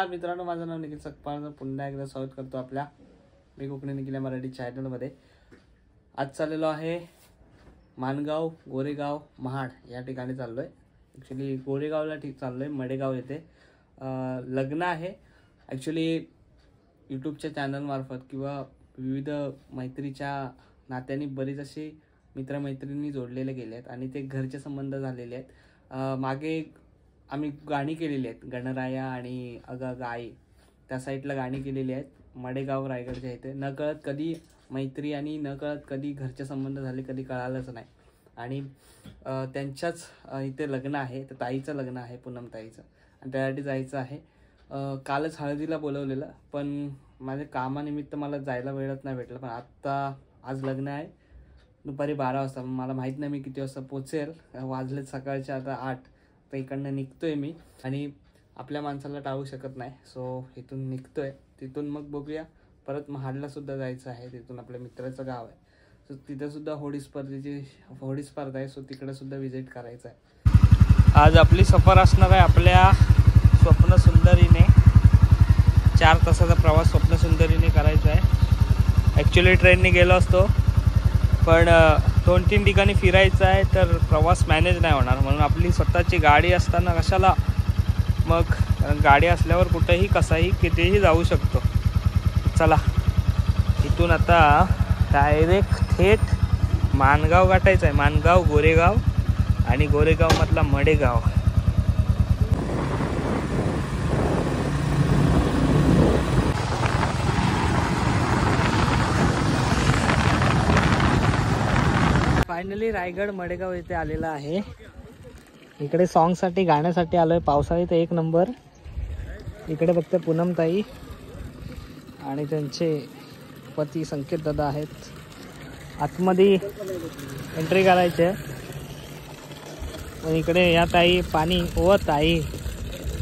नमस्कार मित्रांनो, माझं नाव निखिल सकपाळ. पुन्हा एकदा स्वागत करतो आपल्या मी कोकणी निखिल मराठी चॅनलमध्ये. आज चाललेलो आहे माणगाव, गोरेगाव, महाड या ठिकाणी चाललो आहे. ॲक्च्युली गोरेगावला चाललो आहे, मडेगाव येथे लग्न आहे. ॲक्च्युली यूट्यूबच्या चॅनलमार्फत किंवा विविध मैत्रीच्या नात्यांनी बरीच असे मित्रमैत्रिणी जोडलेले गेले आहेत आणि ते घरचे संबंध झालेले आहेत. मागे आम्ही गाणी केलेली आहेत, गणराया आणि अगा गाई त्या साईडला गाणी केलेली आहेत. मडेगाव रायगडच्या इथे नकळत कधी मैत्री आणि नकळत कधी घरचे संबंध झाले कधी कळालंच नाही. आणि त्यांच्याच इथे लग्न आहे, तर ताईचं लग्न आहे, पूनम ताईचं, आणि त्यासाठी जायचं आहे. कालच हळदीला बोलवलेलं, पण माझ्या कामानिमित्त मला जायला वेळच नाही भेटलं. पण आज लग्न आहे दुपारी 12 वाजता. मला माहीत नाही मी किती वाजता पोचेल. वाजलेत सकाळचे आता 8. तर इकडनं निघतोय मी आणि आपल्या माणसाला टाळू शकत नाही. सो इथून निघतोय, तिथून मग बघूया. परत महाडला सुद्धा जायचं आहे, तिथून आपल्या मित्राचं गाव आहे. सो तिथं सुद्धा होडी स्पर्धा आहे. सो तिकडे सुद्धा व्हिजिट करायचं आहे. आज आपली सफर असणार आहे आपल्या स्वप्न सुंदरीने. 4 तासाचा प्रवास स्वप्न सुंदरीने करायचा आहे. ॲक्च्युली ट्रेनने गेलो असतो, पण 2-3 ठिकाणी फिरायचं आहे, तर प्रवास मॅनेज नाही होणार. म्हणून आपली स्वतःची गाडी असताना कशाला मग, कारण गाडी असल्यावर कुठेही कसाही कितीही जाऊ शकतो. चला, इथून आता डायरेक्ट थेट माणगाव गाठायचं आहे. माणगाव, गोरेगाव आणि गोरेगावमधला मडेगाव. फायनली रायगड मडेगाव येथे आलेला आहे. इकडे सॉन्गसाठी गाण्यासाठी आलोय. पावसाळी तर 1 नंबर. इकडे फक्त पूनम ताई आणि त्यांचे पती संकेत दादा आहेत. आतमध्ये एंट्री करायचे, पण इकडे या ताई पाणी ओ ताई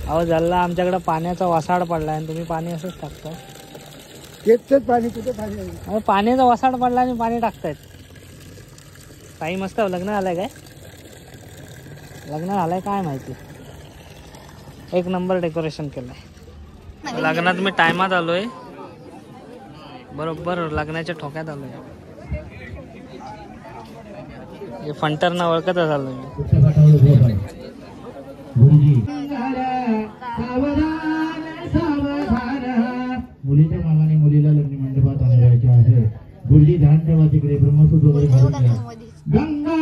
अहो झाला आमच्याकडे पाण्याचा वसाड पडला आणि तुम्ही पाणी असंच टाकता. तेच पाणी कुठे पाणी, पाण्याचा वसाड पडला आणि पाणी टाकतायत. ताई मस्त लग्न झालंय काय? लग्न झालंय काय माहिती. 1 नंबर डेकोरेशन केलंय. लग्नात मी टायमात आलोय, बरोबर लग्नाच्या ठोक्यात आलोय. हे फंटरना ओळखत आलोय मुलीच्या मामाने मुलीला लग्न मंडपात आणायचे आहे. गुरुजी ध्यान ठेवा, तिकडे ब्रह्मसूत्र वगैरे घालून घ्या. गंगा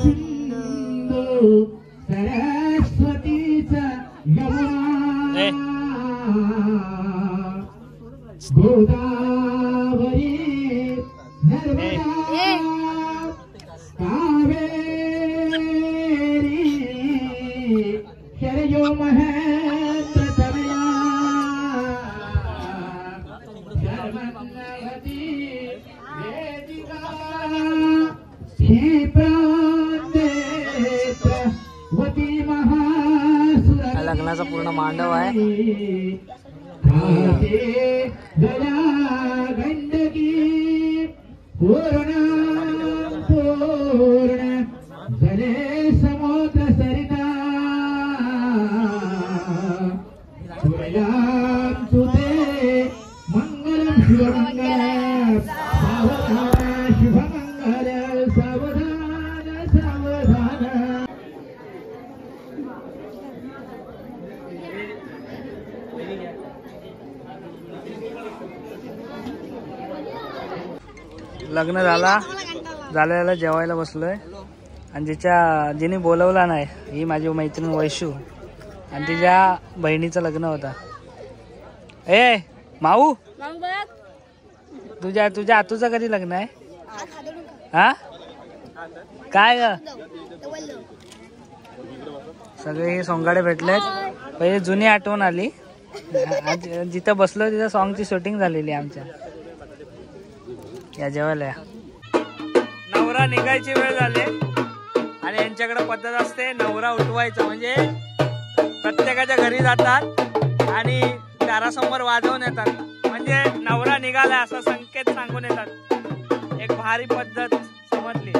सिंधू सरस्वतीचा यमुना गोदावरी नर्मदा कावेरी शरयो महेंद्र तनया शर्मन्नवती वेदिका लग्नाचा पूर्ण मांडव आहे. गंडकी पूर्ण जले समुद्र सरिता सूर्यां सुते मंगलम शिवमंगल सावधान शुभमंगल सावधान सावधान. लग्न झाल्याला जेवायला बसलोय आणि जिने बोलवला नाही ही माझी मैत्रीण वैशू, आणि तिच्या बहिणीचं लग्न होता. ए माऊ, तुझं कधी लग्न आहे? हा काय ग? सगळे सोंगाडे भेटलेत. पहिले जुनी आठवण आली. जिथं बसलो तिथं सॉन्गची शूटिंग झालेली आमच्या. या जेवायला या. नवरा निघायची वेळ झाली आणि यांच्याकडे पद्धत असते नवरा उठवायचा. म्हणजे प्रत्येकाच्या घरी जातात आणि दारासमोर वाजवून येतात, म्हणजे नवरा निघाला असा संकेत सांगून येतात. एक भारी पद्धत समजली.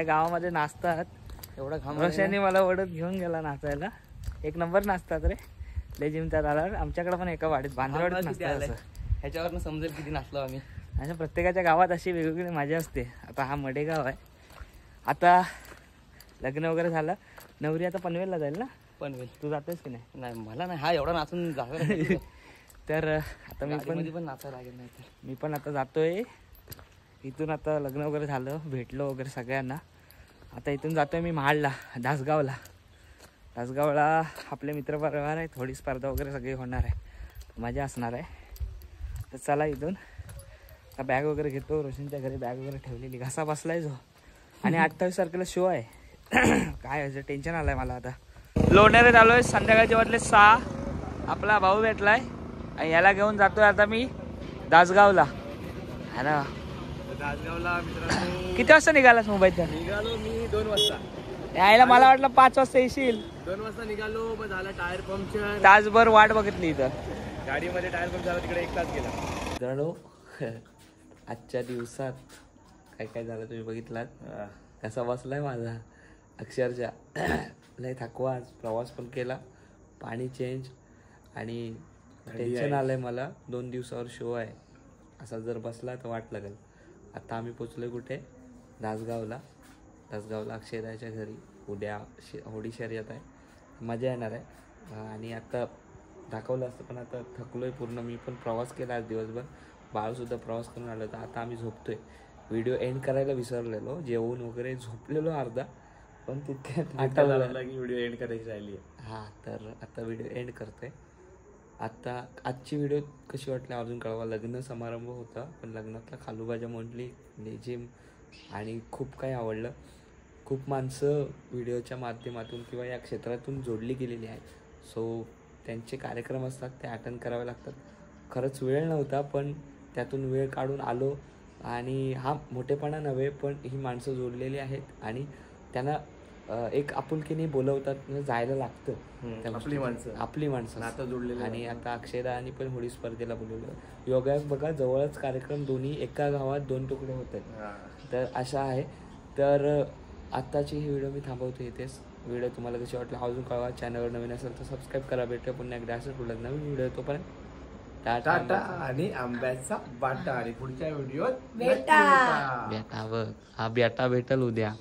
काय गावामध्ये नाचतात. एवढा घाम रोशनने मला ओढत घेऊन गेला नाचायला. एक नंबर नाचतात रे लय जिमतात आल्यावर. आमच्याकडे पण एका वाडीत बांधवाडीत नाचतात असं. ह्याच्यावरनं समजेल किती नाचलो आम्ही. अशा प्रत्येकाच्या गावात अशी वेगवेगळी मजा असते. आता हा मडेगाव आहे. आता लग्न वगैरे झालं. नवरी आता पनवेलला जाईल ना. पनवेल तू जातोस की नाही? नाही मला नाही, हा एवढा नाचून जागा तर आता मी पण नाचायला लागेल नाही तर. मी पण आता जातोय इथून. आता लग्न वगैरे झालं, भेटलो वगैरे सगळ्यांना. आता इथून जातोय मी महाडला, दासगावला. दासगावला आपले मित्रपरिवार आहे. थोडी स्पर्धा वगैरे सगळी होणार आहे, मजा असणार आहे. तर चला इथून आता बॅग वगैरे घेतो. रोशनच्या घरी बॅग वगैरे ठेवलेली, घासा बसलाय जो. आणि 28 तारखेला शो आहे. काय असं टेन्शन आलंय मला. आता लोणारे आलोय, संध्याकाळचे वाटले 6. आपला भाऊ भेटलाय आणि याला घेऊन जातोय आता मी दासगावला. अरे दासगावला मित्रांनो किती वाजता निघालास मुंबईत? निघालो मी 2 वाजता. यायला मला वाटलं 5 वाजता येशील. 2 वाजता निघालो, मग झाला टायर पंक्चर. तासभर वाट बघितली इथं. गाडीमध्ये टायर पंक्चर झाला, तिकडे 1 तास गेला. मित्रांनो आजच्या दिवसात काय काय झालं तुम्ही बघितलात. कसा बसलाय माझा अक्षरशः. लय थकवा आज. प्रवास पण केला, पाणी चेंज आणि टेन्शन आलंय मला. 2 दिवसावर शो आहे. असा जर बसला तर वाट लागेल. आता आम्ही पोचलोय कुठे? दासगावला. दासगावला अक्षयदाच्या घरी. उद्या होडी शर्यत आहे, मजा येणार आहे. आणि आता दाखवलं असतं पण आता थकलोय पूर्ण. मी पण प्रवास केला आज दिवसभर. बाळसुद्धा प्रवास करून आलो. तर आता आम्ही झोपतोय. व्हिडिओ एंड करायला विसरलेलो, जेवून वगैरे झोपलेलो अर्धा, पण तितक्यात आठवलं की व्हिडिओ एंड करायची राहिली. हां, तर आता व्हिडिओ एंड करतोय. आता आजची व्हिडिओ कशी वाटली अजून कळवा. लग्न समारंभ होता, पण लग्नातला खालूबाजा मंडळी, लेझिम आणि खूप काही आवडलं. खूप माणसं व्हिडिओच्या माध्यमातून किंवा या क्षेत्रातून जोडली गेलेली आहेत. सो त्यांचे कार्यक्रम असतात, ते अटेंड करावे लागतात. खरंच वेळ नव्हता, पण त्यातून वेळ काढून आलो. आणि हा मोठेपणा नव्हे, पण ही माणसं जोडलेली आहेत आणि त्यांना एक आपुलकीने बोलवतात, म्हणजे जायला लागतं. आपली माणसं आता जोडलेली. आणि आता अक्षयदा आणि पण होडी स्पर्धेला बोलवलं. योगायोग बघा, जवळच कार्यक्रम, दोन्ही एका गावात 2 तुकडे होत आहेत. तर अशा आहे. तर आत्ताची ही व्हिडिओ मी थांबवतो इथेच. व्हिडिओ तुम्हाला कशी वाटली अजून कळवा. चॅनलवर नवीन असेल तर सबस्क्राईब करा. भेटूया पुन्हा एकदा असं तुला नवीन व्हिडिओ. तोपर्यंत टाटा आणि आंब्याचा बाटा. आणि पुढच्या व्हिडिओत बेटा बघ, हा बेटा भेटल उद्या.